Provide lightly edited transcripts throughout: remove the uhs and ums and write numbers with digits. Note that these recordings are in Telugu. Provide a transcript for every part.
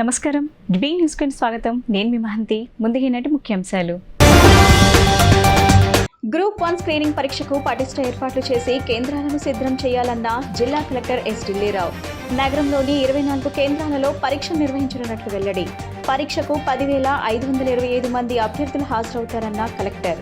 నమస్కారం. డ్వీ న్యూస్కి స్వాగతం. నేను మీ మహంతి. ముందుగా ఈనాటి ముఖ్యాంశాలు. గ్రూప్ 1 స్క్రీనింగ్ పరీక్షకు పటిష్ట ఏర్పాట్లు చేసి కేంద్రాలను సిద్ధం చేయాలన్న జిల్లా కలెక్టర్ ఎస్ ఢిల్లీరావు. నగరంలోని 24 కేంద్రాలలో పరీక్ష నిర్వహించనున్నట్లు వెల్లడి. పరీక్షకు 10,525 మంది అభ్యర్థులు హాజరవుతారన్న కలెక్టర్.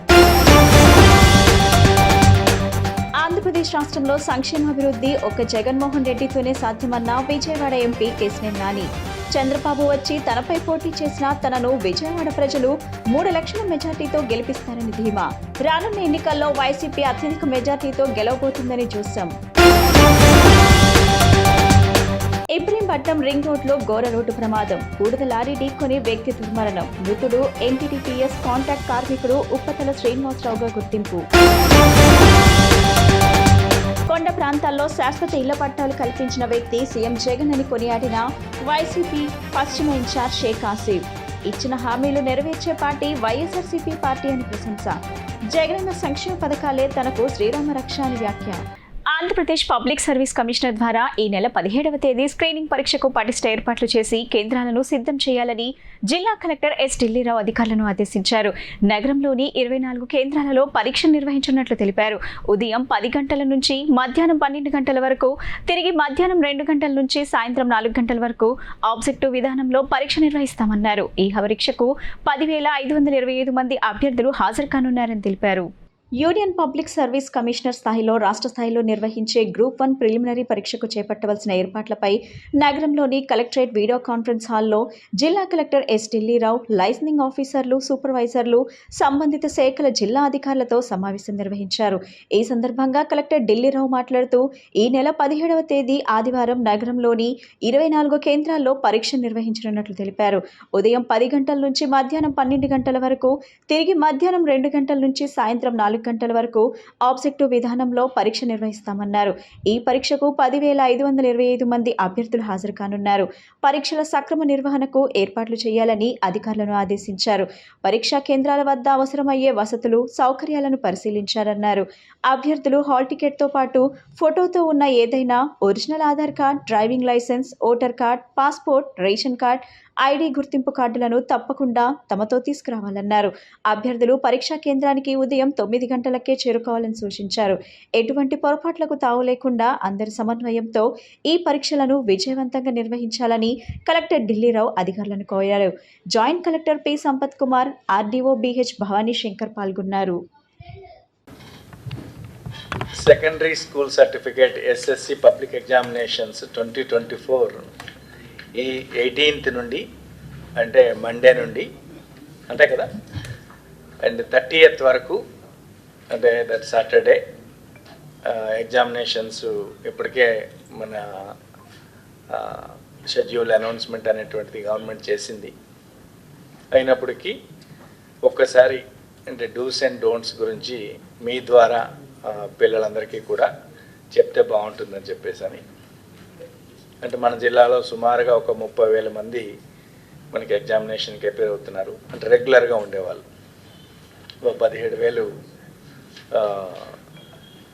ఆంధ్రప్రదేశ్ రాష్ట్రంలో సంక్షేమాభివృద్ధి ఒక్క జగన్మోహన్ రెడ్డితోనే సాధ్యమన్న విజయవాడ ఎంపీ కేశినేని నాని. చంద్రబాబు వచ్చి తనపై పోటీ చేసిన తనను విజయవాడ ప్రజలు 3 లక్షల మెజార్టీతో గెలిపిస్తారని ధీమా. రానున్న ఎన్నికల్లో వైసీపీ అత్యధిక మెజార్టీతో గెలవబోతుందని చూశాం. ఇబ్రహీంపట్నం రింగ్ రోడ్లో ఘోర రోడ్డు ప్రమాదం. బూడిద లారీ ఢీకొని వ్యక్తి దుర్మరణం. మృతుడు ఎన్టీటీపీఎస్ కాంట్రాక్ట్ కార్మికుడు ఉప్పతల శ్రీనివాసరావుగా గుర్తింపు. కొండ ప్రాంతాల్లో శాశ్వత ఇళ్ల పట్టాలు కల్పించిన వ్యక్తి సీఎం జగన్ అని కొనియాడిన వైసీపీ పశ్చిమ ఇన్ఛార్జ్ షేక్ ఆసిఫ్. ఇచ్చిన హామీలు నెరవేర్చే పార్టీ వైఎస్ఆర్సీపీ పార్టీ అని ప్రశంస. జగనన్న సంక్షేమ పథకాలే తనకు శ్రీరామ రక్ష అని వ్యాఖ్య. ఆంధ్రప్రదేశ్ పబ్లిక్ సర్వీస్ కమిషనర్ ద్వారా ఈ నెల 17వ తేదీ స్క్రీనింగ్ పరీక్షకు పటిష్ట ఏర్పాట్లు చేసి కేంద్రాలను సిద్ధం చేయాలని జిల్లా కలెక్టర్ ఎస్ ఢిల్లీరావు అధికారులను ఆదేశించారు. నగరంలోని 24 కేంద్రాలలో పరీక్ష నిర్వహించనున్నట్లు తెలిపారు. ఉదయం 10 గంటల నుంచి మధ్యాహ్నం 12 గంటల వరకు, తిరిగి మధ్యాహ్నం 2 గంటల నుంచి సాయంత్రం 4 గంటల వరకు ఆబ్జెక్టివ్ విధానంలో పరీక్ష నిర్వహిస్తామన్నారు. ఈ పరీక్షకు 10,525 మంది అభ్యర్థులు హాజరు కానున్నారని తెలిపారు. యూనియన్ పబ్లిక్ సర్వీస్ కమిషనర్ స్థాయిలో రాష్ట్ర స్థాయిలో నిర్వహించే గ్రూప్ 1 ప్రిలిమినరీ పరీక్షకు చేపట్టవలసిన ఏర్పాట్లపై నగరంలోని కలెక్టరేట్ వీడియో కాన్ఫరెన్స్ హాల్లో జిల్లా కలెక్టర్ ఎస్ ఢిల్లీరావు, లైసెన్సింగ్ ఆఫీసర్లు, సూపర్వైజర్లు, సంబంధిత శాఖల జిల్లా అధికారులతో సమావేశం నిర్వహించారు. ఈ సందర్భంగా కలెక్టర్ ఢిల్లీరావు మాట్లాడుతూ ఈ నెల 17వ తేదీ ఆదివారం నగరంలోని 24 కేంద్రాల్లో పరీక్ష నిర్వహించనున్నట్లు తెలిపారు. ఉదయం 10 గంటల నుంచి మధ్యాహ్నం 12 గంటల వరకు, తిరిగి మధ్యాహ్నం 2 గంటల నుంచి సాయంత్రం 4 గంటల వరకు ఆబ్జెక్టివ్ విధానంలో పరీక్ష నిర్వహిస్తామన్నారు. ఈ పరీక్షకు 10,525 మంది అభ్యర్థులు హాజరు కానున్నారు. పరీక్షల సక్రమ నిర్వహణకు ఏర్పాట్లు చేయాలని అధికారులను ఆదేశించారు. పరీక్షా కేంద్రాల వద్ద అవసరమయ్యే వసతులు, సౌకర్యాలను పరిశీలించారన్నారు. అభ్యర్థులు హాల్ టికెట్తో పాటు ఫోటోతో ఉన్న ఏదైనా original Aadhaar card, driving licence, voter card, passport, ration card, ID గుర్తింపు కార్డులను తప్పకుండా తమతో తీసుకురావాలన్నారు. అభ్యర్థులు పరీక్షా కేంద్రానికి ఉదయం 9 గంటలకే చేరుకోవాలని సూచించారు. ఎటువంటి పొరపాట్లకు తావు లేకుండా అందరి సమన్వయంతో ఈ పరీక్షలను విజయవంతంగా నిర్వహించాలని కలెక్టర్ ఢిల్లీరావు అధికారులను కోరారు. Joint collector P Sampath Kumar, RDO BH Bhavani Shankar పాల్గొన్నారు. Secondary school certificate SSC public examinations 2024 ఈ 18th నుండి, అంటే మండే నుండి అంతే కదా, అండ్ 30th వరకు, అంటే దట్ సాటర్డే ఎగ్జామినేషన్స్ ఇప్పటికే మన షెడ్యూల్ అనౌన్స్మెంట్ అనేటువంటిది గవర్నమెంట్ చేసింది. అయినప్పటికీ ఒక్కసారి అంటే డూస్ అండ్ డోంట్స్ గురించి మీ ద్వారా పిల్లలందరికీ కూడా చెప్తే బాగుంటుందని చెప్పేసి, అంటే మన జిల్లాలో సుమారుగా ఒక 30,000 మంది మనకి ఎగ్జామినేషన్కి అపేర్ అవుతున్నారు. అంటే రెగ్యులర్గా ఉండేవాళ్ళు 17,000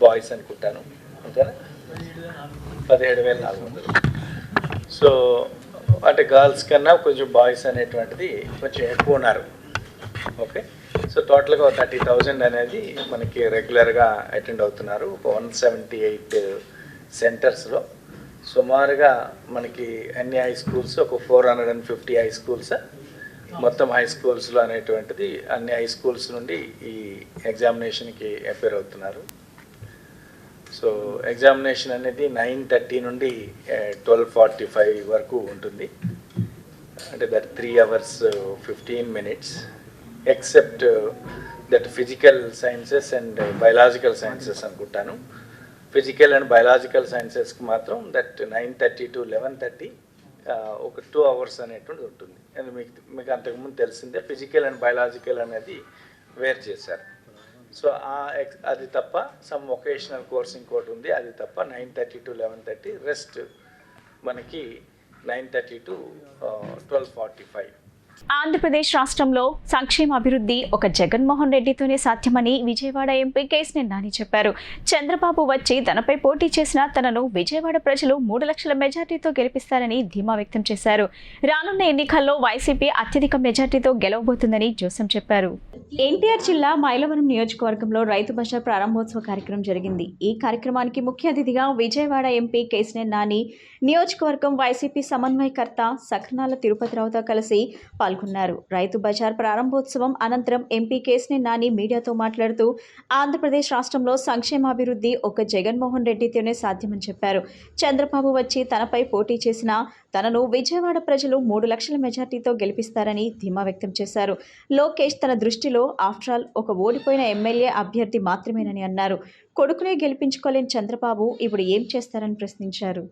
బాయ్స్ అనుకుంటాను, అంతేనా, 17,400. సో అంటే గర్ల్స్ కన్నా కొంచెం బాయ్స్ అనేటువంటిది కొంచెం ఎక్కువ ఉన్నారు. ఓకే, సో టోటల్గా 30,000 అనేది మనకి రెగ్యులర్గా అటెండ్ అవుతున్నారు. 178 సెంటర్స్లో సుమారుగా మనకి అన్ని హై స్కూల్స్, ఒక 450 హై స్కూల్స్, మొత్తం హై స్కూల్స్లో అనేటువంటిది అన్ని హై స్కూల్స్ నుండి ఈ ఎగ్జామినేషన్కి అపేర్ అవుతున్నారు. సో ఎగ్జామినేషన్ అనేది 9:30 నుండి 12:45 వరకు ఉంటుంది. అంటే that 3 hours 15 minutes, except that physical sciences and biological sciences అనుకుంటాను. ఫిజికల్ అండ్ బయలాజికల్ సైన్సెస్కి మాత్రం దట్ 9:30 to 11:30 ఒక 2 hours అనేటువంటి ఉంటుంది. అండ్ మీకు అంతకుముందు తెలిసిందే, ఫిజికల్ అండ్ బయలాజికల్ అనేది వేరు చేశారు. సో అది తప్ప సమ్ వొకేషనల్ కోర్స్ ఇంకోటి ఉంది, అది తప్ప 9:30 to 11:30, రెస్ట్ మనకి 9:30 to 12:45. ఆంధ్రప్రదేశ్ రాష్ట్రంలో సంక్షేమ అభివృద్ధి ఒక జగన్మోహన్ రెడ్డితోనే సాధ్యమని విజయవాడ ఎంపీ కేశినేని నాని చెప్పారు. చంద్రబాబు వచ్చి తనపై పోటీ చేసిన తనను విజయవాడ ప్రజలు 3 లక్షల మెజార్టీతో గెలిపిస్తారని ధీమా వ్యక్తం చేశారు. రానున్న ఎన్నికల్లో వైసీపీ అత్యధిక మెజార్టీతో గెలవబోతుందని జోసెం చెప్పారు. ఎన్టీఆర్ జిల్లా మైలవరం నియోజకవర్గంలో రైతు బజార్ ప్రారంభోత్సవ కార్యక్రమం జరిగింది. ఈ కార్యక్రమానికి ముఖ్య అతిథిగా విజయవాడ ఎంపీ కేశినేని నాని, నియోజకవర్గం వైసీపీ సమన్వయకర్త సక్రనాల తిరుపతిరావుతో కలిసి పాల్గొన్నారు. రైతు బజార్ ప్రారంభోత్సవం అనంతరం ఎంపీ కేశినేని నాని మీడియాతో మాట్లాడుతూ ఆంధ్రప్రదేశ్ రాష్ట్రంలో సంక్షేమాభివృద్ధి ఒక జగన్మోహన్ రెడ్డితోనే సాధ్యమని చెప్పారు. చంద్రబాబు వచ్చి తనపై పోటీ చేసిన తనను విజయవాడ ప్రజలు 3 లక్షల మెజార్టీతో గెలిపిస్తారని ధీమా వ్యక్తం చేశారు. లోకేష్ తన దృష్టిలో ఆఫ్టర్ ఆల్ ఒక ఓడిపోయిన ఎమ్మెల్యే అభ్యర్థి మాత్రమేనని అన్నారు. కొడుకునే గెలిపించుకోలేని చంద్రబాబు ఇప్పుడు ఏం చేస్తారని ప్రశ్నించారు.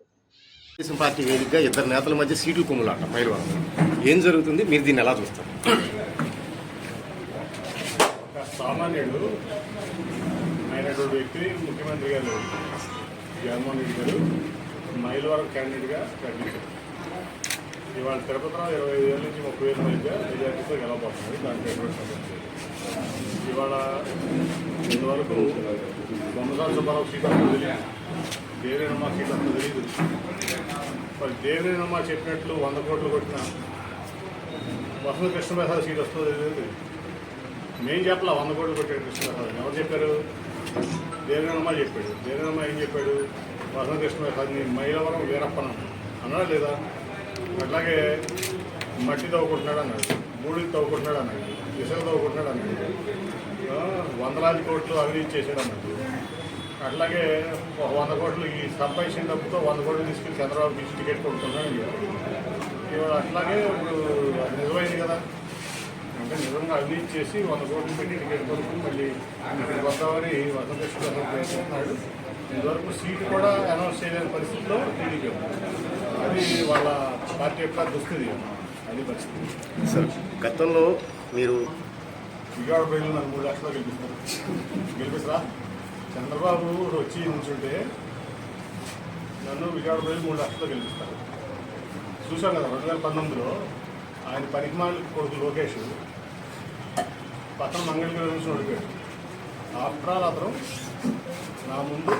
తెలుగుదేశం పార్టీ వేదికగా ఇద్దరు నేతల మధ్య సీట్లు కొమ్ములాట మైలవరం. ఏం జరుగుతుంది, మీరు దీన్ని ఎలా చూస్తారు? ఒక సామాన్యుడు అయినటువంటి వ్యక్తి ముఖ్యమంత్రి గారు జగన్మోహన్ రెడ్డి గారు మైలవరం క్యాండిడేట్గా ప్రకటించారు. ఇవాళ తిరుపతిలో 25,000 నుంచి 30,000 మధ్య మెజార్టీతో గెలవబోతున్నారు. దాంట్లో ఎటువంటి సమస్య లేదు. ఇవాళ ఇంతవరకు బొమ్మసాల సుబ్బారావు సీట్ అంతా తెలియదు, దేవిరేనమ్మ సీట్ అంతా తెలియదు. మరి దేవిరేనమ్మ చెప్పినట్లు 100 కోట్లు కొట్టిన వసంత కృష్ణప్రసాద్ సీట్ వస్తుందో తెలియదు. మేము చెప్పాల 100 కోట్లు కొట్టాడు కృష్ణప్రసాద్. ఎవరు చెప్పారు? దేవిరేనమ్మ చెప్పాడు. దేవిరేనమ్మ ఏం చెప్పాడు? వసంత కృష్ణప్రసాద్ని మైలవరం వీరప్పన అన్నాడా లేదా? అట్లాగే మట్టి తవ్వుకుంటున్నాడు అన్నాడు, బూడిది తవ్వుకుంటున్నాడు అన్నాడు, ఇసుక తవ్వుకుంటున్నాడు అన్నాడు, 100,000 కోట్లు అవినీతి చేశాడు అన్నాడు. అట్లాగే 100 కోట్లు ఈ సంపాదించిన డబ్బుతో 100 కోట్లు తీసుకెళ్ళి చంద్రబాబు ఇచ్చి టికెట్ కొడుతున్నాడు. ఇవాళ అట్లాగే ఇప్పుడు అది నిజమైంది కదా. అంటే నిజంగా అవినీతి చేసి 100 కోట్లు పెట్టి టికెట్ కొనుక్కుని మళ్ళీ ఇక్కడికి వద్దామని వసంత ప్రయత్నిస్తున్నాడు. ఇంతవరకు సీటు కూడా అనౌన్స్ చేయలేని పరిస్థితిలో టీడీపీ అది వాళ్ళ పార్టీ యొక్క దుస్థితి. అది పరిస్థితి. సార్, గతంలో మీరు విజయవాడ ప్రజలు నన్ను 3 లక్షలు గెలిపిస్తారా? చంద్రబాబు వచ్చి నుంచుంటే నన్ను విజయవాడ ప్రజలు 3 లక్షలు గెలిపిస్తారు. చూసాం కదా 2019లో ఆయన పరిమాణాల కొడుకు లోకేష్ పక్కన మంగళగిరి నుంచి ఓడిపోయాడు. ఆఫ్టర్ ఆల్ అతను నా ముందు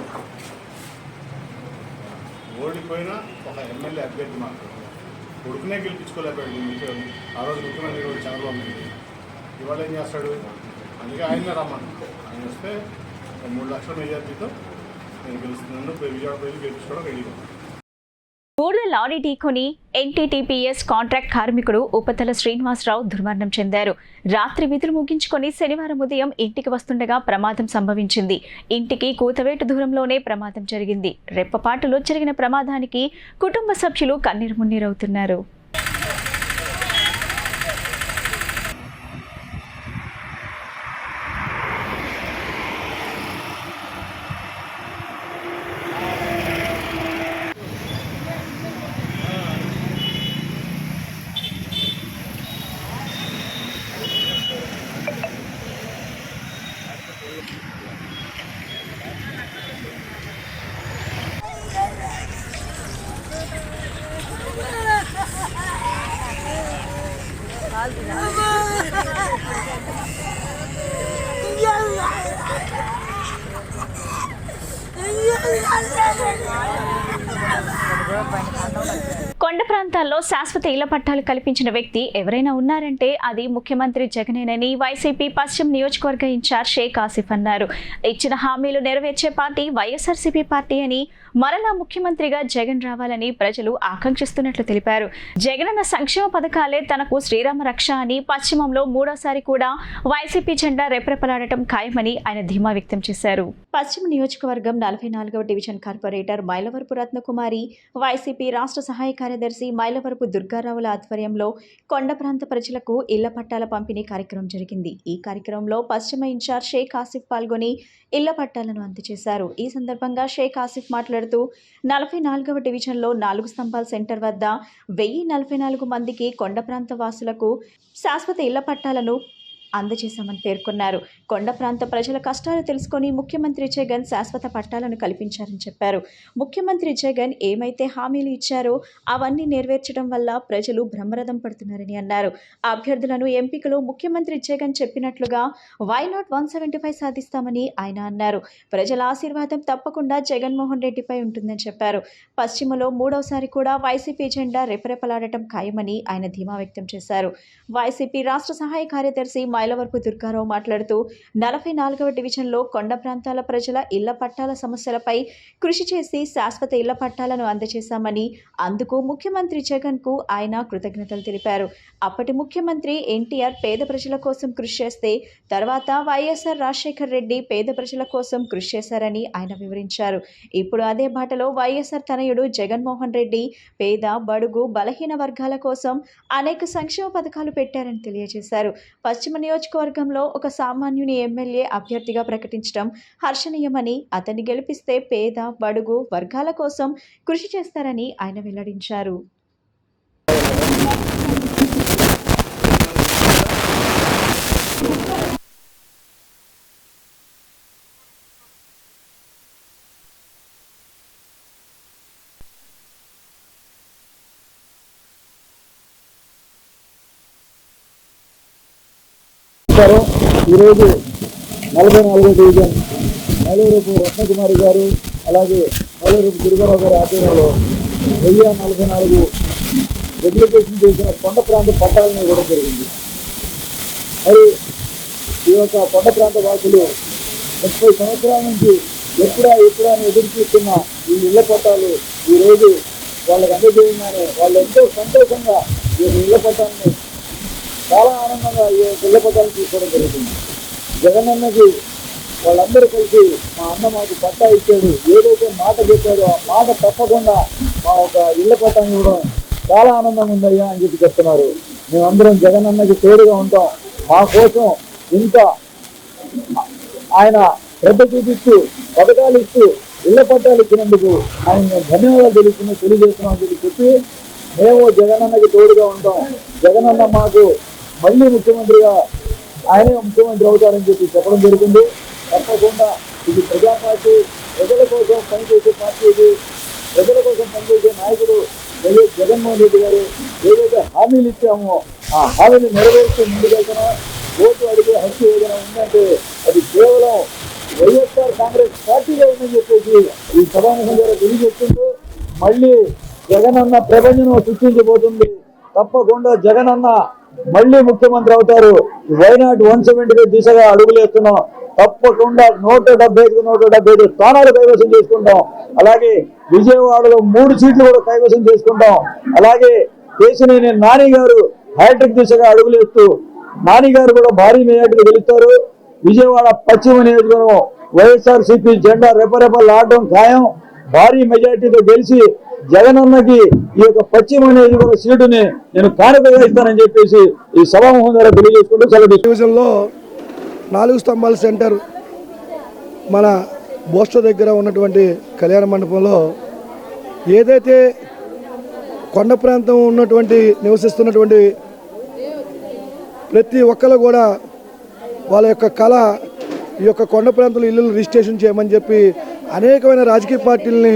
ఓడిపోయిన ఒక ఎమ్మెల్యే అభ్యర్థి మాత్రం కొడుకునే గెలిపించుకోలేకపోయాడు. ఆ రోజు ముఖ్యమంత్రి రోజు చంద్రబాబు నాయుడు. ఇవాళ ఏం చేస్తాడు? అందుకే ఆయన రమ్మను. ఆయన వస్తే 3 లక్షల మెజార్టీతో నేను గెలుస్తున్నాను. విజయవాడ ప్రజలు గెలిపించుకోవడం రెడీగా. మూడు లారీ ఢీకొని ఎన్టీటీపీఎస్ కాంట్రాక్ట్ కార్మికుడు ఉపతల శ్రీనివాసరావు దుర్మరణం చెందారు. రాత్రి విధులు ముగించుకొని శనివారం ఉదయం ఇంటికి వస్తుండగా ప్రమాదం సంభవించింది. ఇంటికి కూతవేటు దూరంలోనే ప్రమాదం జరిగింది. రెప్పపాటులో జరిగిన ప్రమాదానికి కుటుంబ సభ్యులు కన్నీరు మున్నీరవుతున్నారు. కొండ ప్రాంతాల్లో శాశ్వత ఇళ్ల పట్టాలు కల్పించిన వ్యక్తి ఎవరైనా ఉన్నారంటే అది ముఖ్యమంత్రి జగనేనని వైసీపీ పశ్చిమ నియోజకవర్గ ఇన్ఛార్జ్ షేక్ ఆసిఫ్ అన్నారు. ఇచ్చిన హామీలు నెరవేర్చే పార్టీ వైఎస్ఆర్సీపీ పార్టీ అని, మరలా ముఖ్యమంత్రిగా జగన్ రావాలని ప్రజలు ఆకాంక్షిస్తున్నట్లు తెలిపారు. జగనన్న సంక్షేమ పథకాలే తనకు శ్రీరామ రక్ష అని, పశ్చిమంలో మూడోసారి కూడా వైసీపీ జెండా రెపరెపలాడటం ఖాయమని ఆయన ధీమా వ్యక్తం చేశారు. పశ్చిమ నియోజకవర్గం 44వ division corporator Mylavarapu Ratnakumari, YCP రాష్ట్ర సహాయ కార్యదర్శి మైలవరపు దుర్గారావుల ఆధ్వర్యంలో కొండ ప్రాంత ప్రజలకు ఇళ్ల పట్టాల పంపిణీ కార్యక్రమం జరిగింది. ఈ కార్యక్రమంలో పశ్చిమ ఇన్ఛార్జ్ షేక్ ఆసిఫ్ పాల్గొని ఇళ్ల పట్టాలను అందజేశారు. ఈ సందర్భంగా షేక్ ఆసిఫ్ మాట్లాడుతూ 44వ డివిజన్లో 4 స్తంభాల సెంటర్ వద్ద 1044 మందికి కొండ ప్రాంత వాసులకు శాశ్వత ఇళ్ల పట్టాలను అందజేశామని పేర్కొన్నారు. కొండ ప్రాంత ప్రజల కష్టాలు తెలుసుకొని ముఖ్యమంత్రి జగన్ శాశ్వత పట్టాలను కల్పించారని చెప్పారు. ముఖ్యమంత్రి జగన్ ఏమైతే హామీలు ఇచ్చారో అవన్నీ నెరవేర్చడం వల్ల ప్రజలు బ్రహ్మరథం పడుతున్నారని అన్నారు. అభ్యర్థులను ఎంపికలో ముఖ్యమంత్రి జగన్ చెప్పినట్లుగా వై నాట్ 175 సాధిస్తామని ఆయన అన్నారు. ప్రజల ఆశీర్వాదం తప్పకుండా జగన్మోహన్ రెడ్డిపై ఉంటుందని చెప్పారు. పశ్చిమలో మూడవసారి కూడా వైసీపీ జెండా రెపరెపలాడటం ఖాయమని ఆయన ధీమా వ్యక్తం చేశారు. వైసీపీ రాష్ట్ర సహాయ కార్యదర్శి మైలవరపు దుర్గారావు మాట్లాడుతూ 44వ డివిజన్లో కొండ ప్రాంతాల ప్రజల ఇళ్ల పట్టాల సమస్యలపై కృషి చేసి శాశ్వత ఇళ్ల పట్టాలను అందజేశామని, అందుకు ముఖ్యమంత్రి జగన్కు ఆయన కృతజ్ఞతలు తెలిపారు. అప్పటి ముఖ్యమంత్రి ఎన్టీఆర్ పేద ప్రజల కోసం కృషి చేస్తే తర్వాత వైఎస్ఆర్ రాజశేఖర్ రెడ్డి పేద ప్రజల కోసం కృషి చేశారని ఆయన వివరించారు. ఇప్పుడు అదే బాటలో వైఎస్ఆర్ తనయుడు జగన్మోహన్ రెడ్డి పేద, బడుగు, బలహీన వర్గాల కోసం అనేక సంక్షేమ పథకాలు పెట్టారని తెలియజేశారు. పశ్చిమ నియోజకవర్గంలో ఒక సామాన్యుని ఎమ్మెల్యే అభ్యర్థిగా ప్రకటించడం హర్షణీయమని, అతన్ని గెలిపిస్తే పేద, బడుగు వర్గాల కోసం కృషి చేస్తారని ఆయన వెల్లడించారు. ఈరోజు 44వ డివిజన్ మైలవరపు రత్నకుమారి గారు అలాగే మైలవరపు దుర్గారావు గారి ఆధ్వర్యంలో 1044 రెగ్యులేషన్ చేసిన కొండ ప్రాంత పట్టాలను ఇవ్వడం జరిగింది. మరి ఈ యొక్క కొండ ప్రాంత వాసులు 30 సంవత్సరాల నుంచి ఎప్పుడా అని ఎదురు చూస్తున్న ఈ ఇళ్ల పట్టాలు ఈరోజు వాళ్ళకి అందజేయగానే వాళ్ళు ఎంతో సంతోషంగా ఈ ఇళ్ల పట్టాలని చాలా ఆనందంగా ఈ ఇళ్ల పట్టాలను తీసుకోవడం జరుగుతుంది. జగనన్నకి వాళ్ళందరూ కలిసి మా అన్న మాకు పట్టా ఇచ్చాడు, ఏదైతే మాట చెప్పాడో ఆ మాట తప్పకుండా మా ఒక ఇళ్ల పట్టాన్ని ఇవ్వడం చాలా ఆనందంగా ఉందయ్యా అని చెప్పి చెప్తున్నారు. మేమందరం జగనన్నకి తోడుగా ఉంటాం. మా కోసం ఇంత ఆయన శ్రద్ధ చూపిస్తూ పథకాలు ఇస్తూ ఇళ్ల పట్టాలు ఇచ్చినందుకు ఆయన ధన్యవాదాలు తెలియజేస్తున్నాం అని చెప్పి మేము జగనన్నకి తోడుగా ఉంటాం. జగనన్న మాకు మళ్ళీ ముఖ్యమంత్రిగా ఆయనే ముఖ్యమంత్రి అవుతారని చెప్పి చెప్పడం జరిగింది. తప్పకుండా ఇది ప్రజా పార్టీ, ప్రజల కోసం పనిచేసే పార్టీ, ఇది ప్రజల కోసం పనిచేసే నాయకుడు జగన్మోహన్ రెడ్డి గారు ఏదైతే హామీలు ఇచ్చామో ఆ హామీని నెరవేర్చి ముందుకెళ్తున్నాం. ఓటు అడిగే హక్కు ఏదైనా ఉందంటే అది కేవలం వైఎస్ఆర్ కాంగ్రెస్ పార్టీలో ఉందని చెప్పేసి ఈ సభాముఖం ద్వారా తెలియజేస్తుంటూ మళ్ళీ జగనన్న ప్రపంచం సృష్టించబోతుంది. తప్పకుండా జగనన్న మళ్ళీ ముఖ్యమంత్రి అవుతారు. వై నాట్ 175 దిశగా అడుగులేస్తున్నాం. తప్పకుండా 175 స్థానాలు కైవసం చేసుకుంటాం. అలాగే విజయవాడలో 3 సీట్లు కూడా కైవసం చేసుకుంటాం. అలాగే కేశినేని నాని గారు హ్యాట్రిక్ దిశగా అడుగులేస్తూ నాని గారు కూడా భారీ మెజార్టీగా గెలుస్తారు. విజయవాడ పశ్చిమ నియోజకవర్గం వైఎస్ఆర్సీపీ జెండా రెపరెపలాడడం ఖాయం. భారీ మెజార్టీతో గెలిచి జగనన్నకి ఈ యొక్క పశ్చిమ నియోజకవర్గ సీటుని నేను కానుకగా ఇస్తానని చెప్పేసి ఈ సభాముఖం ద్వారా తెలియజేసుకుంటూ సెలవు. డివిజన్లో 4 స్తంభాల సెంటర్ మన బోస్టో దగ్గర ఉన్నటువంటి కళ్యాణ మండపంలో ఏదైతే కొండ ప్రాంతం ఉన్నటువంటి నివసిస్తున్నటువంటి ప్రతి ఒక్కరు కూడా వాళ్ళ యొక్క కళ ఈ యొక్క కొండ ప్రాంతంలో ఇల్లు రిజిస్ట్రేషన్ చేయమని చెప్పి అనేకమైన రాజకీయ పార్టీలని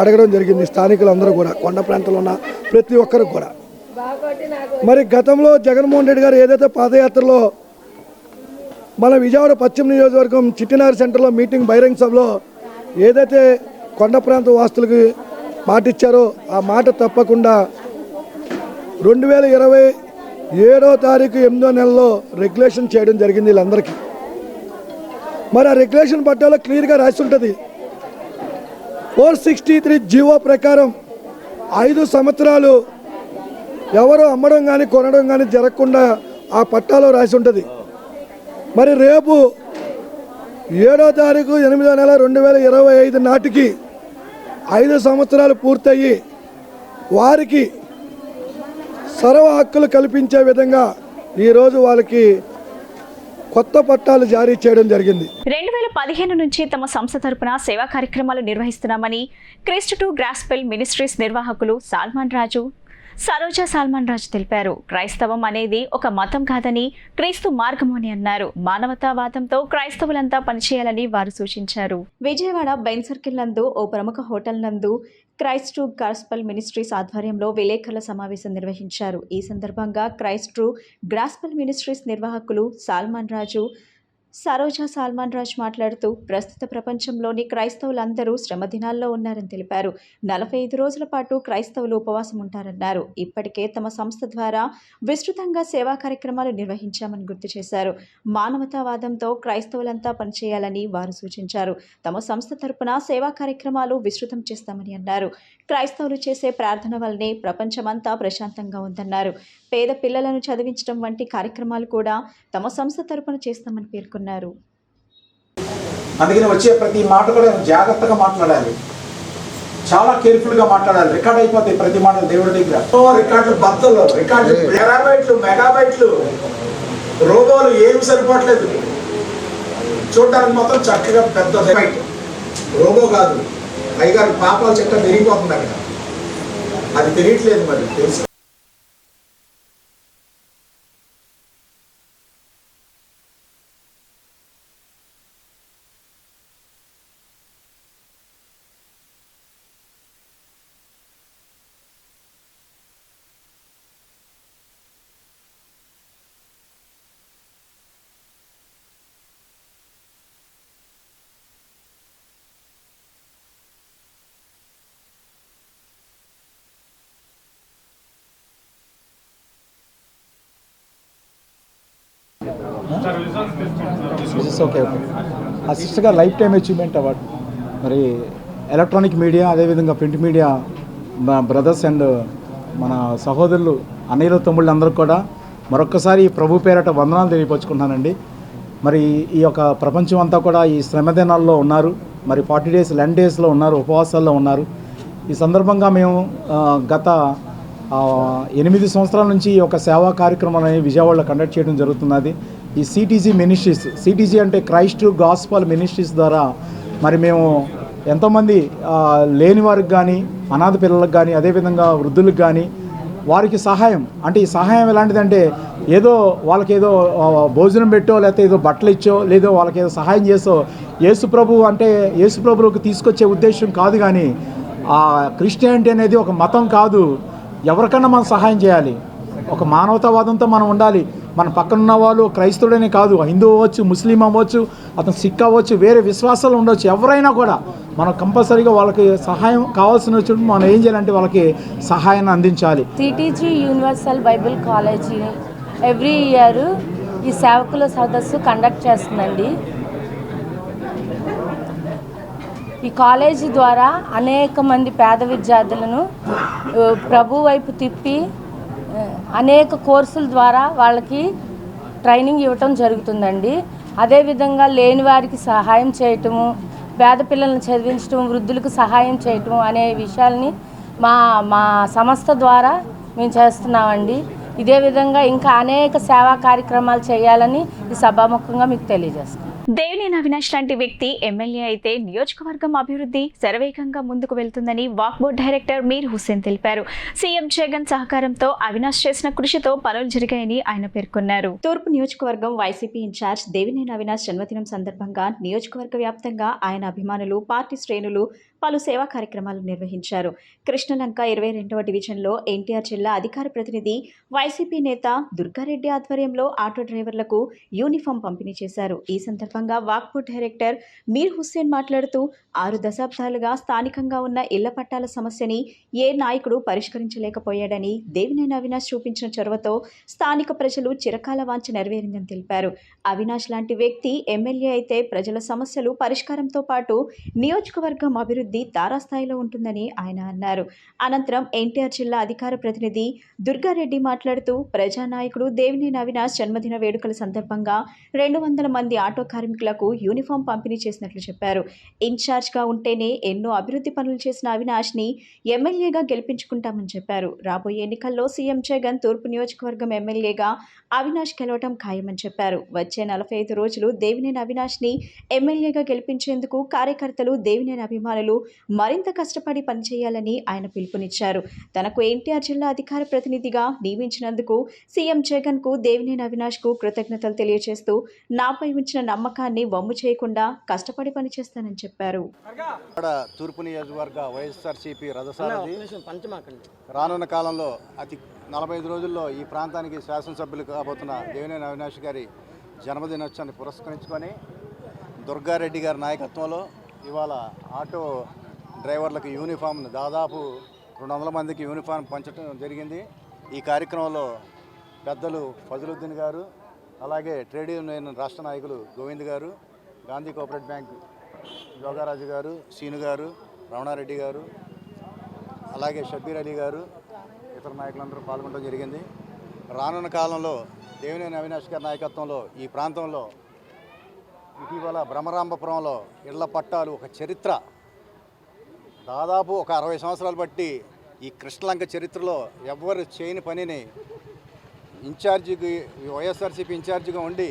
అడగడం జరిగింది. స్థానికులందరూ కూడా కొండ ప్రాంతంలో ఉన్న ప్రతి ఒక్కరికి కూడా. మరి గతంలో జగన్మోహన్ రెడ్డి గారు ఏదైతే పాదయాత్రలో మన విజయవాడ పశ్చిమ నియోజకవర్గం చిట్టినారి సెంటర్లో మీటింగ్ బహిరంగ సభలో ఏదైతే కొండ ప్రాంత వాస్తులకి మాట ఇచ్చారో ఆ మాట తప్పకుండా 2027వ తారీఖు 8వ నెలలో రెగ్యులేషన్ చేయడం జరిగింది వీళ్ళందరికీ. మరి ఆ రెగ్యులేషన్ పట్టాలో క్లియర్గా రాసి ఉంటుంది. 463 జీవో ప్రకారం 5 సంవత్సరాలు ఎవరు అమ్మడం కానీ కొనడం కానీ జరగకుండా ఆ పట్టాలో రాసి ఉంటుంది. మరి రేపు 7వ తారీఖు 8వ నెల 2025 నాటికి 5 సంవత్సరాలు పూర్తయ్యి వారికి సర్వ హక్కులు కల్పించే విధంగా ఈరోజు వాళ్ళకి కొత్త పట్టాలు జారీ చేయడం జరిగింది. 2015 నుంచి తమ సంస్థ తరపున సేవా కార్యక్రమాలు నిర్వహిస్తున్నామని క్రిస్ట్ టు గ్రాస్పెల్ మినిస్ట్రీస్ నిర్వాహకులు సాల్మాన్ రాజు సరోజా సాల్మన్ రాజ్ తెలిపారు. క్రైస్తవం అనేది ఒక మతం కాదని, క్రీస్తు మార్గము అని అన్నారు. మానవతావాదంతో క్రైస్తవులంతా పనిచేయాలని వారు సూచించారు. విజయవాడ బెన్ సర్కిల్ నందు ఓ ప్రముఖ హోటల్ నందు క్రైస్ట్ ట్రూ గాస్పల్ మినిస్ట్రీస్ ఆధ్వర్యంలో విలేకరుల సమావేశం నిర్వహించారు. ఈ సందర్భంగా క్రైస్ట్ ట్రూ గాస్పల్ మినిస్ట్రీస్ నిర్వాహకులు సాల్మన్ రాజు, సరోజా సాల్మన్ రాజ్ మాట్లాడుతూ ప్రస్తుత ప్రపంచంలోని క్రైస్తవులందరూ శ్రమ దినాల్లో ఉన్నారని తెలిపారు. 45 రోజుల పాటు క్రైస్తవులు ఉపవాసం ఉంటారన్నారు. ఇప్పటికే తమ సంస్థ ద్వారా విస్తృతంగా సేవా కార్యక్రమాలు నిర్వహించామని గుర్తు చేశారు. మానవతావాదంతో క్రైస్తవులంతా పనిచేయాలని వారు సూచించారు. తమ సంస్థ తరపున సేవా కార్యక్రమాలు విస్తృతం చేస్తామని అన్నారు. క్రైస్తవులు చేసే ప్రార్థన వల్లనే ప్రపంచమంతా ప్రశాంతంగా ఉందన్నారు. పేద పిల్లలను చదివించడం వంటి కార్యక్రమాలు కూడా తమ సంస్థ తరపున చేస్తామని పేర్కొన్నారు. అందుకని వచ్చే ప్రతి మాట కూడా జాగ్రత్తగా మాట్లాడాలి, చాలా కేర్ఫుల్గా మాట్లాడాలి. రికార్డ్ అయిపోతాయి ప్రతి మాట దేవుడి దగ్గర. రికార్డులు బద్దలు, రికార్డులు టెరాబైట్లు, మెగాబైట్లు, రోబోలు ఏమి సరిపోవట్లేదు. చూడడానికి మొత్తం చక్కగా పెద్ద రోబో కాదు, అయ్యగారు పాపాల చెట్ట పెరిగిపోతుంది అక్కడ. అది తెలియట్లేదు, మరి తెలుసు. ఓకే ఆ సిస్టర్ గారు లైఫ్ టైమ్ అచీవ్మెంట్ అవార్డు. మరి ఎలక్ట్రానిక్ మీడియా, అదేవిధంగా ప్రింట్ మీడియా బ్రదర్స్ అండ్ మన సహోదరులు, అన్నయ్యలు, తమ్ముళ్ళు అందరూ కూడా మరొక్కసారి ప్రభు పేరట వందనాలు తెలియపరుచుకుంటున్నానండి. మరి ఈ యొక్క ప్రపంచం అంతా కూడా ఈ శ్రమ దినాల్లో ఉన్నారు. మరి 40 డేస్ లెంట్ డేస్లో ఉన్నారు, ఉపవాసాల్లో ఉన్నారు. ఈ సందర్భంగా మేము గత 8 సంవత్సరాల నుంచి ఈ యొక్క సేవా కార్యక్రమాలని విజయవాడలో కండక్ట్ చేయడం జరుగుతున్నది. ఈ సిటీజీ మినిస్ట్రీస్, సిటీజీ అంటే క్రైస్ట్ ట్రూ గాస్పల్ మినిస్ట్రీస్ ద్వారా మరి మేము ఎంతోమంది లేని వారికి కానీ, అనాథ పిల్లలకు కానీ, అదేవిధంగా వృద్ధులకు కానీ వారికి సహాయం, అంటే ఈ సహాయం ఎలాంటిదంటే ఏదో వాళ్ళకి ఏదో భోజనం పెట్టో, లేకపోతే ఏదో బట్టలు ఇచ్చో, లేదో వాళ్ళకి ఏదో సహాయం చేసో యేసుప్రభు అంటే యేసుప్రభులకు తీసుకొచ్చే ఉద్దేశం కాదు. కానీ క్రిస్టియానిటీ అనేది ఒక మతం కాదు. ఎవరికన్నా మనం సహాయం చేయాలి, ఒక మానవతావాదంతో మనం ఉండాలి. మన పక్కనున్న వాళ్ళు క్రైస్తవుడనే కాదు, హిందూ అవ్వచ్చు, ముస్లిం అవ్వచ్చు, అతను సిక్ అవ్వచ్చు, వేరే విశ్వాసాలు ఉండవచ్చు, ఎవరైనా కూడా మనం కంపల్సరీగా వాళ్ళకి సహాయం కావాల్సిన వచ్చినప్పుడు మనం ఏం చేయాలంటే వాళ్ళకి సహాయాన్ని అందించాలి. CTG universal Bible college every year ఈ సేవకుల సదస్సు కండక్ట్ చేస్తుందండి. ఈ కాలేజీ ద్వారా అనేక మంది పేద విద్యార్థులను ప్రభు వైపు తిప్పి అనేక కోర్సుల ద్వారా వాళ్ళకి ట్రైనింగ్ ఇవ్వటం జరుగుతుందండి. అదేవిధంగా లేని వారికి సహాయం చేయటము, పేద పిల్లలను చదివించడం, వృద్ధులకు సహాయం చేయటం అనే విషయాల్ని మా సంస్థ ద్వారా మేము చేస్తున్నామండి. ఇదే విధంగా ఇంకా అనేక సేవా కార్యక్రమాలు చేయాలని ఈ సభాముఖంగా మీకు తెలియజేస్తాం. దేవినేని అవినాష్ లాంటి వ్యక్తి ఎమ్మెల్యే అయితే నియోజకవర్గం అభివృద్ధి శరవేగంగా ముందుకు వెళ్తుందని వాక్ బోర్డ్ డైరెక్టర్ మీర్ హుస్సేన్ తెలిపారు. సీఎం జగన్ సహకారంతో అవినాష్ చేసిన కృషితో పనులు జరిగాయని ఆయన పేర్కొన్నారు. తూర్పు నియోజకవర్గం వైసీపీ ఇన్ఛార్జ్ దేవినేని అవినాష్ జన్మదినం సందర్భంగా నియోజకవర్గ వ్యాప్తంగా ఆయన అభిమానులు, పార్టీ శ్రేణులు పలు సేవా కార్యక్రమాలు నిర్వహించారు. కృష్ణలంక 22వ డివిజన్లో ఎన్టీఆర్ జిల్లా అధికార ప్రతినిధి వైసీపీ నేత దుర్గారెడ్డి ఆధ్వర్యంలో ఆటో డ్రైవర్లకు యూనిఫామ్ పంపిణీ చేశారు. ఈ సందర్భంగా వాక్ బోర్డ్ డైరెక్టర్ మీర్ హుస్సేన్ మాట్లాడుతూ 6 దశాబ్దాలుగా స్థానికంగా ఉన్న ఇళ్ల పట్టాల సమస్యని ఏ నాయకుడు పరిష్కరించలేకపోయాడని, దేవినేని అవినాష్ చూపించిన చొరవతో స్థానిక ప్రజలు చిరకాల వాంఛ నెరవేరిందని తెలిపారు. అవినాష్ లాంటి వ్యక్తి ఎమ్మెల్యే అయితే ప్రజల సమస్యలు పరిష్కారంతో పాటు నియోజకవర్గం అభివృద్ధి తారాస్థాయిలో ఉంటుందని ఆయన అన్నారు. అనంతరం ఎన్టీఆర్ జిల్లా అధికార ప్రతినిధి దుర్గారెడ్డి మాట్లాడుతూ ప్రజానాయకుడు దేవినేని అవినాష్ జన్మదిన వేడుకల సందర్భంగా 200 మంది ఆటో కార్మికులకు యూనిఫామ్ పంపిణీ చేసినట్లు చెప్పారు. ఇన్ఛార్జ్గా ఉంటేనే ఎన్నో అభివృద్ధి పనులు చేసిన అవినాష్ని ఎమ్మెల్యేగా గెలిపించుకుంటామని చెప్పారు. రాబోయే ఎన్నికల్లో సీఎం జగన్ తూర్పు నియోజకవర్గం ఎమ్మెల్యేగా అవినాష్ గెలవడం ఖాయమని చెప్పారు. వచ్చే 45 రోజులు దేవినేని అవినాష్ని ఎమ్మెల్యేగా గెలిపించేందుకు కార్యకర్తలు, దేవినేని అభిమానులు మరింత కష్టపడి పనిచేయాలని ఆయన పిలుపునిచ్చారు. తనకు ఎన్టీఆర్ జిల్లా అధికార ప్రతినిధిగా నియమించినందుకు సీఎం జగన్కు, దేవినేని అవినాష్కు కృతజ్ఞతలు తెలియజేస్తూ నాపై ఉంచిన నమ్మకాన్ని వమ్ము చేయకుండా కష్టపడి పనిచేస్తానని చెప్పారు. తూర్పు నియోజకవర్గ వైఎస్ఆర్సీపీ రథసారథి రానున్న కాలంలో 45 రోజుల్లో ఈ ప్రాంతానికి శాసనసభ్యులు కాబోతున్న దేవినేని అవినాష్ గారి జన్మదినోత్సవాన్ని పురస్కరించుకొని దుర్గారెడ్డి గారి నాయకత్వంలో ఇవాళ ఆటో డ్రైవర్లకు యూనిఫామ్ను దాదాపు 200 మందికి యూనిఫామ్ పంచడం జరిగింది. ఈ కార్యక్రమంలో పెద్దలు ఫజలుద్దీన్ గారు, అలాగే ట్రేడ్ యూనియన్ రాష్ట్ర నాయకులు గోవింద్ గారు, గాంధీ కోఆపరేటివ్ బ్యాంక్ యోగారాజు గారు, సీను గారు, రమణారెడ్డి గారు, అలాగే షబ్బీర్ అలీ గారు, ఇతర నాయకులందరూ పాల్గొనడం జరిగింది. రానున్న కాలంలో దేవినేని అవినాష్ గారి నాయకత్వంలో ఈ ప్రాంతంలో ఇటీవల బ్రహ్మరాంబపురంలో ఇళ్ల పట్టాలు ఒక చరిత్ర, దాదాపు ఒక 60 సంవత్సరాలు బట్టి ఈ కృష్ణలంక చరిత్రలో ఎవ్వరు చేయని పనిని ఇన్ఛార్జికి, వైఎస్ఆర్సీపీ ఇన్ఛార్జిగా ఉండి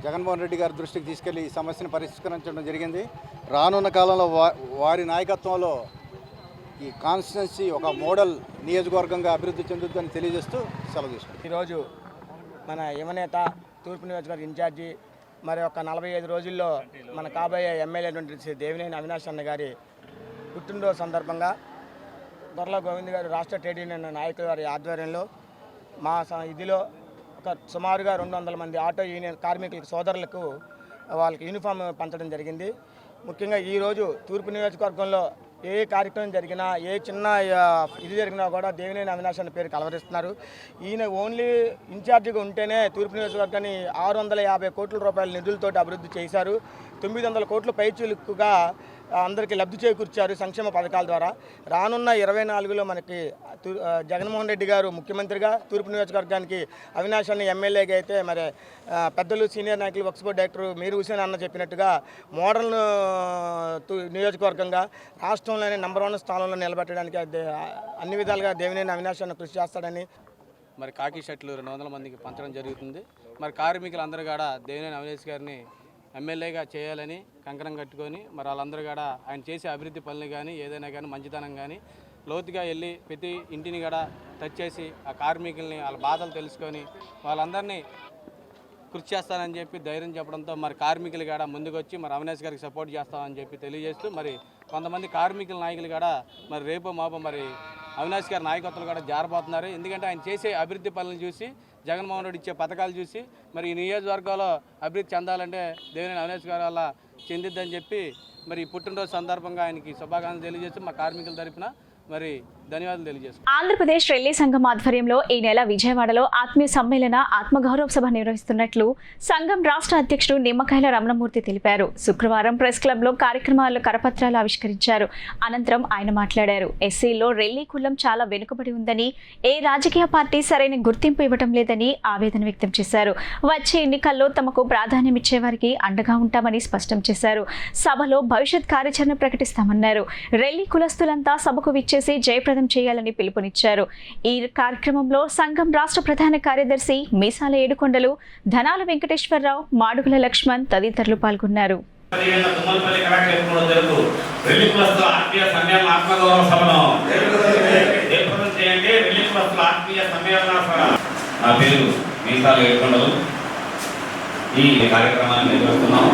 జగన్మోహన్ రెడ్డి గారి దృష్టికి తీసుకెళ్లి ఈ సమస్యను పరిష్కరించడం జరిగింది. రానున్న కాలంలో వారి నాయకత్వంలో ఈ కాన్స్టిట్యున్సీ ఒక మోడల్ నియోజకవర్గంగా అభివృద్ధి చెందుతుందని తెలియజేస్తూ సెలవు తీసుకుంటాం. ఈరోజు మన యువనేత తూర్పు నియోజకవర్గ ఇన్ఛార్జి మరి ఒక 45 రోజుల్లో మన కాబోయే ఎమ్మెల్యే దేవినేని అవినాష్ అన్న గారి పుట్టినరోజు సందర్భంగా దొరల గోవింద్ గారు రాష్ట్ర ట్రేడ్ యూనియన్ నాయకుల వారి ఆధ్వర్యంలో మా ఇదిలో ఒక సుమారుగా 200 మంది ఆటో యూనియన్ కార్మికుల సోదరులకు వాళ్ళకి యూనిఫామ్ పంచడం జరిగింది. ముఖ్యంగా ఈరోజు తూర్పు నియోజకవర్గంలో ఏ కార్యక్రమం జరిగినా, ఏ చిన్న ఇది జరిగినా కూడా దేవినేని అవినాష్ అన్న పేరు కలవరిస్తున్నారు. ఈయన ఓన్లీ ఇన్ఛార్జిగా ఉంటేనే తూర్పు నియోజకవర్గాన్ని 650 కోట్ల రూపాయల నిధులతో అభివృద్ధి చేశారు. 900 కోట్ల పైచులుకుగా అందరికీ లబ్ధి చేకూర్చారు సంక్షేమ పథకాల ద్వారా. రానున్న 24లో మనకి జగన్మోహన్ రెడ్డి గారు ముఖ్యమంత్రిగా, తూర్పు నియోజకవర్గానికి అవినాష్ అన్న ఎమ్మెల్యేగా అయితే మరి పెద్దలు సీనియర్ నాయకులు వక్స్ బోర్డు డైరెక్టర్ మీర్ హుసేన్ అన్న చెప్పినట్టుగా మోడల్ నియోజకవర్గంగా రాష్ట్రంలోనే నంబర్ 1 స్థానంలో నిలబెట్టడానికి అన్ని విధాలుగా దేవినేని అవినాష్ అన్న కృషి చేస్తాడని మరి కాకి షర్ట్లు 200 మందికి పంచడం జరుగుతుంది. మరి కార్మికులందరూ కూడా దేవినేని అవినాష్ గారిని ఎమ్మెల్యేగా చేయాలని కంకణం కట్టుకొని మరి వాళ్ళందరూ కూడా ఆయన చేసే అభివృద్ధి పనులు కానీ ఏదైనా కానీ మంచితనం కానీ లోతుగా వెళ్ళి ప్రతి ఇంటిని కూడా టచ్ చేసి ఆ కార్మికుల్ని వాళ్ళ బాధలు తెలుసుకొని వాళ్ళందరినీ కృషి చేస్తానని చెప్పి ధైర్యం చెప్పడంతో మరి కార్మికులు కూడా ముందుకొచ్చి మరి అవినాష్ గారికి సపోర్ట్ చేస్తామని చెప్పి తెలియజేస్తూ మరి కొంతమంది కార్మికుల నాయకులు కూడా మరి రేపు మాపో మరి అవినాష్ గారి నాయకత్వం కూడా జారబోతున్నారు. ఎందుకంటే ఆయన చేసే అభివృద్ధి పనులను చూసి, జగన్మోహన్ రెడ్డి ఇచ్చే పథకాలు చూసి మరి ఈ నియోజకవర్గంలో అభివృద్ధి చెందాలంటే దేవినేని అవినాష్ గారి వల్ల చెందిద్దని చెప్పి మరి పుట్టినరోజు సందర్భంగా ఆయనకి శుభాకాంక్షలు తెలియజేస్తూ మా కార్మికుల తరపున మరి ధన్యవాదాలు తెలియజేస్తాం. ఆంధ్రప్రదేశ్ రెల్లీ సంఘం ఆధ్వర్యంలో ఈ నెల విజయవాడలో ఆత్మీయ సమ్మేళన ఆత్మగౌరవ సభ నిర్వహిస్తున్నట్లు సంఘం రాష్ట్ర అధ్యక్షుడు నిమ్మకాయల రమణమూర్తి తెలిపారు. శుక్రవారం ప్రెస్ క్లబ్ లో కార్యక్రమాల్లో కరపత్రాలు ఆవిష్కరించారు. అనంతరం ఆయన మాట్లాడారు. ఎస్సీలో రెల్లీ కులం చాలా వెనుకబడి ఉందని, ఏ రాజకీయ పార్టీ సరైన గుర్తింపు ఇవ్వడం లేదని ఆవేదన వ్యక్తం చేశారు. వచ్చే ఎన్నికల్లో తమకు ప్రాధాన్యం ఇచ్చేవారికి అండగా ఉంటామని స్పష్టం చేశారు. సభలో భవిష్యత్ కార్యాచరణ ప్రకటిస్తామన్నారు. రెల్లీ కులస్తులంతా సభకు విచ్చేసి జయప్రదం చేయాలని పిలుపునిచ్చారు. ఈ కార్యక్రమంలో సంఘం రాష్ట్ర ప్రధాన కార్యదర్శి మీసాల ఏడుకొండలు, ధనాల వెంకటేశ్వరరావు, మాడుగుల లక్ష్మణ్ తదితరులు పాల్గొన్నారు. ఈ కార్యక్రమాన్ని నిర్వహిస్తున్నాము.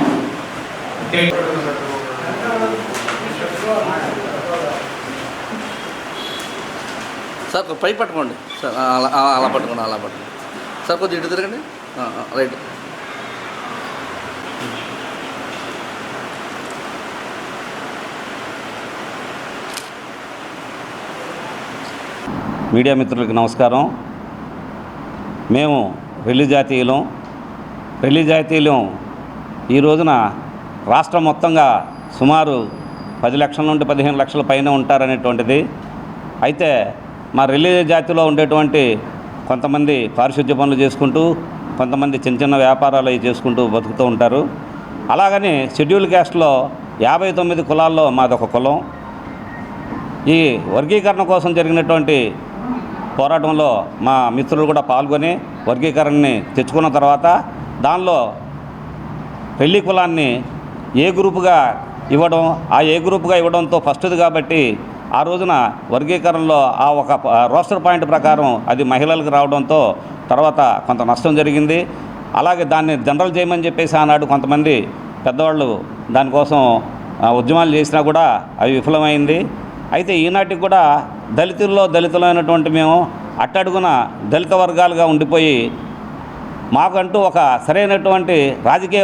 సార్ పై పట్టుకోండి సార్, అలా పట్టుకోండి, అలా పట్టుకోండి సార్. కొద్దిగా ఇటు తిరగండి, రైట్. మీడియా మిత్రులకు నమస్కారం. మేము రెల్లీ జాతీయులం. ఈ రోజున రాష్ట్రం మొత్తంగా సుమారు 10 లక్షల నుండి 15 లక్షల పైన ఉంటారనేటువంటిది. అయితే మా రెల్లీ జాతిలో ఉండేటువంటి కొంతమంది పారిశుద్ధ్య పనులు చేసుకుంటూ, కొంతమంది చిన్న చిన్న వ్యాపారాలు అవి చేసుకుంటూ బతుకుతూ ఉంటారు. అలాగని షెడ్యూల్ క్యాస్ట్లో 59 కులాల్లో మాదొక కులం. ఈ వర్గీకరణ కోసం జరిగినటువంటి పోరాటంలో మా మిత్రులు కూడా పాల్గొని వర్గీకరణని తెచ్చుకున్న తర్వాత దానిలో పెళ్లి కులాన్ని ఏ గ్రూపుగా ఇవ్వడం, ఆ ఏ గ్రూపుగా ఇవ్వడంతో ఫస్ట్ది కాబట్టి ఆ రోజున వర్గీకరణలో ఆ ఒక రోస్టర్ పాయింట్ ప్రకారం అది మహిళలకు రావడంతో తర్వాత కొంత నష్టం జరిగింది. అలాగే దాన్ని జనరల్ చేయమని చెప్పేసి ఆనాడు కొంతమంది పెద్దవాళ్ళు దానికోసం ఉద్యమాలు చేసినా కూడా అవి విఫలమైంది. అయితే ఈనాటికి కూడా దళితులైనటువంటి మేము అట్టడుగున దళిత వర్గాలుగా ఉండిపోయి మాకంటూ ఒక సరైనటువంటి రాజకీయ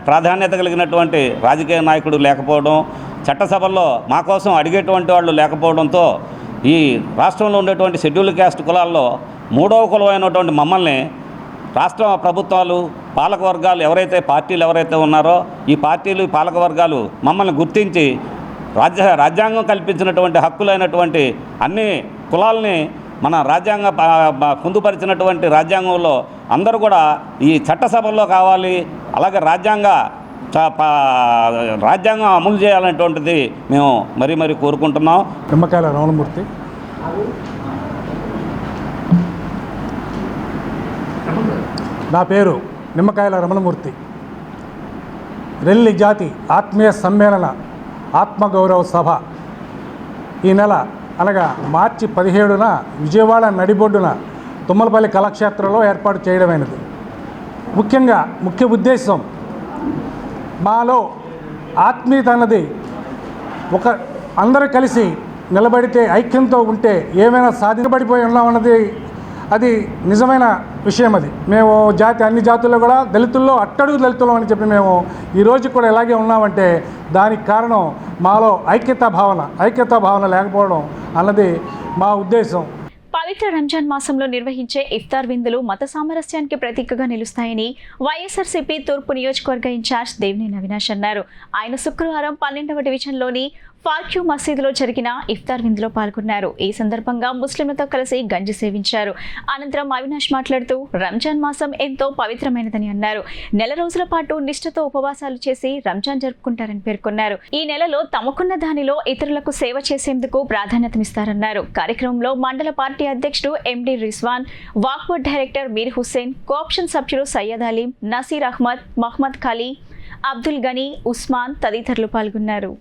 ప్రాధాన్యత కలిగినటువంటి రాజకీయ నాయకుడు లేకపోవడం, చట్టసభల్లో మా కోసం అడిగేటువంటి వాళ్ళు లేకపోవడంతో ఈ రాష్ట్రంలో ఉండేటువంటి షెడ్యూల్ క్యాస్ట్ కులాల్లో 3వ కులం అయినటువంటి మమ్మల్ని రాష్ట్ర ప్రభుత్వాలు, పాలక వర్గాలు పార్టీలు ఎవరైతే ఉన్నారో ఈ పార్టీలు, పాలక వర్గాలు మమ్మల్ని గుర్తించి రాజ్యాంగం కల్పించినటువంటి హక్కులైనటువంటి అన్ని కులాలని మన రాజ్యాంగ పొందుపరిచినటువంటి రాజ్యాంగంలో అందరూ కూడా ఈ చట్టసభల్లో కావాలి, అలాగే రాజ్యాంగం అమలు చేయాలనేటువంటిది మేము మరీ కోరుకుంటున్నాం. నిమ్మకాయల రమణమూర్తి. నా పేరు నిమ్మకాయల రమణమూర్తి. రెల్లి జాతి ఆత్మీయ సమ్మేళన ఆత్మగౌరవ సభ ఈ నెల అనగా మార్చి 17న విజయవాడ నడిబొడ్డున తుమ్మలపల్లి కళాక్షేత్రంలో ఏర్పాటు చేయడమైనది. ముఖ్య ఉద్దేశం మాలో ఆత్మీయత అన్నది అందరూ కలిసి నిలబడితే, ఐక్యంతో ఉంటే ఏమైనా సాధించబడిపోయి ఉన్నామన్నది అది నిజమైన విషయం. అది మేము అన్ని జాతుల్లో కూడా దళితుల్లో అట్టడుగు దళితులం అని చెప్పి మేము ఈరోజు కూడా ఎలాగే ఉన్నామంటే దానికి కారణం మాలో ఐక్యతా భావన లేకపోవడం అన్నది మా ఉద్దేశం. పవిత్ర రంజాన్ మాసంలో నిర్వహించే ఇఫ్తార్ విందులు మత సామరస్యానికి ప్రతీకగా నిలుస్తాయని వైఎస్ఆర్సీపీ తూర్పు నియోజకవర్గ ఇన్ఛార్జ్ దేవినేని అవినాష్ అన్నారు. ఆయన శుక్రవారం 12వ డివిజన్లోని ఫార్క్యూ మసీదులో జరిగిన ఇఫ్తార్ విందులో పాల్గొన్నారు. ఈ సందర్భంగా ముస్లింలతో కలిసి గంజి సేవించారు. అనంతరం అవినాష్ మాట్లాడుతూ రంజాన్ మాసం ఎంతో పవిత్రమైనదని అన్నారు. నెల రోజుల పాటు నిష్ఠతో ఉపవాసాలు చేసి రంజాన్ జరుపుకుంటారని పేర్కొన్నారు. ఈ నెలలో తమకున్న దానిలో ఇతరులకు సేవ చేసేందుకు ప్రాధాన్యతనిస్తారన్నారు. కార్యక్రమంలో మండల పార్టీ అధ్యక్షుడు ఎండి రిజ్వాన్, వాక్బోర్డ్ డైరెక్టర్ మీర్ హుస్సేన్, కోఆప్షన్ సభ్యులు సయ్యద్ అలీం, నసీర్ అహ్మద్, మహ్మద్ ఖాళీ, అబ్దుల్ గనీ, ఉస్మాన్ తదితరులు పాల్గొన్నారు.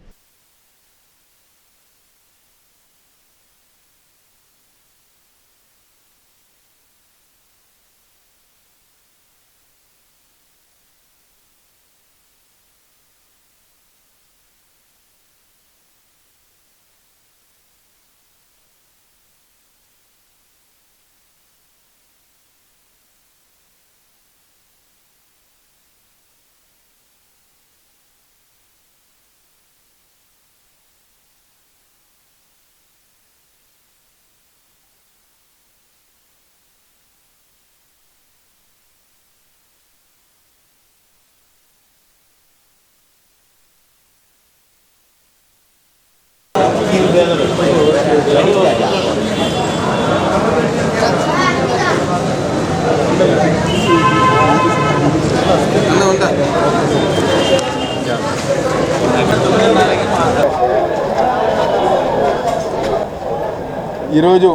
ఈరోజు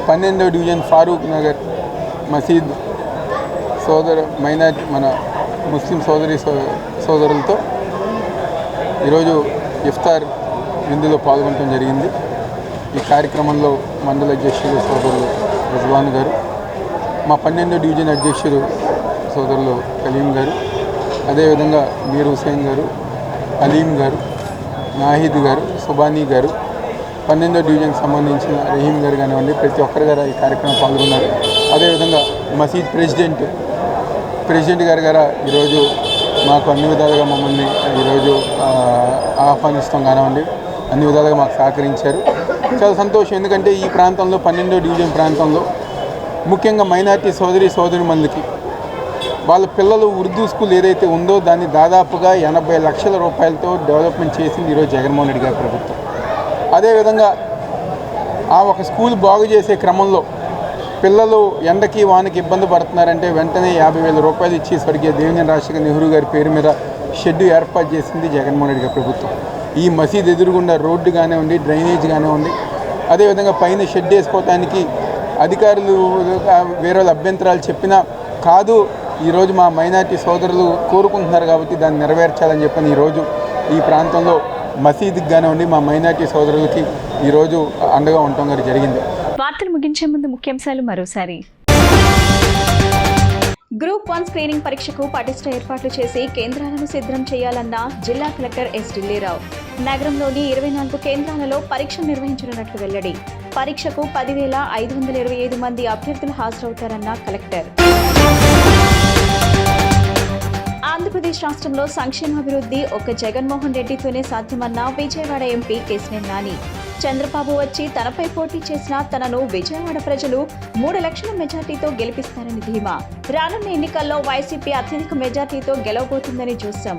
12వ డివిజన్ ఫారూక్ నగర్ మసీద్ మైనార్టీ మన ముస్లిం సోదరులతో ఈరోజు ఇఫ్తార్ విందులో పాల్గొనడం జరిగింది. ఈ కార్యక్రమంలో మండల అధ్యక్షుడు సోదరులు రిజ్వాన్ గారు, మా 12వ డివిజన్ అధ్యక్షుడు సోదరులు కలీం గారు, అదేవిధంగా మీర్ హుసేన్ గారు, అలీం గారు, నాహిద్ గారు, సుబానీ గారు, 12వ డివిజన్కి సంబంధించిన రహీం గారు కానివ్వండి, ప్రతి ఒక్కరు గారు ఈ కార్యక్రమం పాల్గొన్నారు. అదేవిధంగా మసీద్ ప్రెసిడెంట్ గారు ఈరోజు మాకు అన్ని విధాలుగా మమ్మల్ని ఈరోజు ఆహ్వానిస్తాం కానివ్వండి, అన్ని విధాలుగా మాకు సహకరించారు. చాలా సంతోషం. ఎందుకంటే ఈ ప్రాంతంలో 12వ డివిజన్ ప్రాంతంలో ముఖ్యంగా మైనార్టీ సోదరిమణులకి వాళ్ళ పిల్లలు ఉర్దూ స్కూల్ ఏదైతే ఉందో దాన్ని దాదాపుగా 80 లక్షల రూపాయలతో డెవలప్మెంట్ చేసింది ఈరోజు జగన్మోహన్ రెడ్డి గారి ప్రభుత్వం. అదేవిధంగా ఆ ఒక స్కూల్ బాగు చేసే క్రమంలో పిల్లలు ఎండకి వానకి ఇబ్బంది పడుతున్నారంటే వెంటనే 50,000 రూపాయలు ఇచ్చి స్వర్గీయ దేవినేని రాజశేఖర నెహ్రూ గారి పేరు మీద షెడ్డు ఏర్పాటు చేసింది జగన్మోహన్ రెడ్డి గారి ప్రభుత్వం. ఈ మసీద్ ఎదురుగుండా రోడ్డు కానివ్వండి, డ్రైనేజ్ కానివ్వండి, అదేవిధంగా పైన షెడ్ వేసుకోవటానికి అధికారులు వేరే అభ్యంతరాలు చెప్పినా కాదు, ఈరోజు మా మైనార్టీ సోదరులు కోరుకుంటున్నారు కాబట్టి దాన్ని నెరవేర్చాలని చెప్పని ఈరోజు ఈ ప్రాంతంలో మసీదుకి కానివ్వండి మా మైనార్టీ సోదరులకి ఈరోజు అండగా ఉండటం గారు జరిగింది. వార్తలు ముగించే ముందు ముఖ్యాంశాలు మరోసారి. గ్రూప్ 1 స్క్రీనింగ్ పరీక్షకు పటిష్ట ఏర్పాట్లు చేసి కేంద్రాలను సిద్ధం చేయాలన్న జిల్లా కలెక్టర్ ఎస్ ఢిల్లీరావు. నగరంలోని 24 కేంద్రాలలో పరీక్ష నిర్వహించనున్నట్లు వెల్లడి. పరీక్షకు 10,525 మంది అభ్యర్థులు హాజరవుతారన్న కలెక్టర్. ఆంధ్రప్రదేశ్ రాష్ట్రంలో సంక్షేమాభివృద్ధి ఒక్క జగన్మోహన్ రెడ్డితోనే సాధ్యమన్న విజయవాడ ఎంపీ కేశినేని నాని. చంద్రబాబు వచ్చి తనపై పోటీ చేసిన తనను విజయవాడ ప్రజలు 3 లక్షల మెజార్టీతో గెలిపిస్తారని ధీమా. రానున్న ఎన్నికల్లో వైసీపీ అత్యధిక మెజార్టీతో గెలవబోతుందని చూశాం.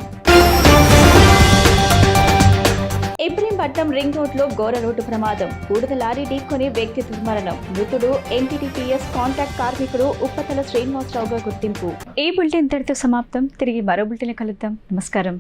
ఇబ్రహీంపట్నం రింగ్ రోడ్లో ఘోర రోడ్డు ప్రమాదం. బూడిద లారీ ఢీకొని వ్యక్తి దుర్మరణం. మృతుడు ఎన్టీటీపీఎస్ కాంట్రాక్ట్ కార్మికుడు ఉప్పతల శ్రీనివాసరావుగా గుర్తింపు. ఈ బులెటిన్ ఇంతటితో సమాప్తం. తిరిగి మరో బులెటిన్ కలుద్దాం. నమస్కారం.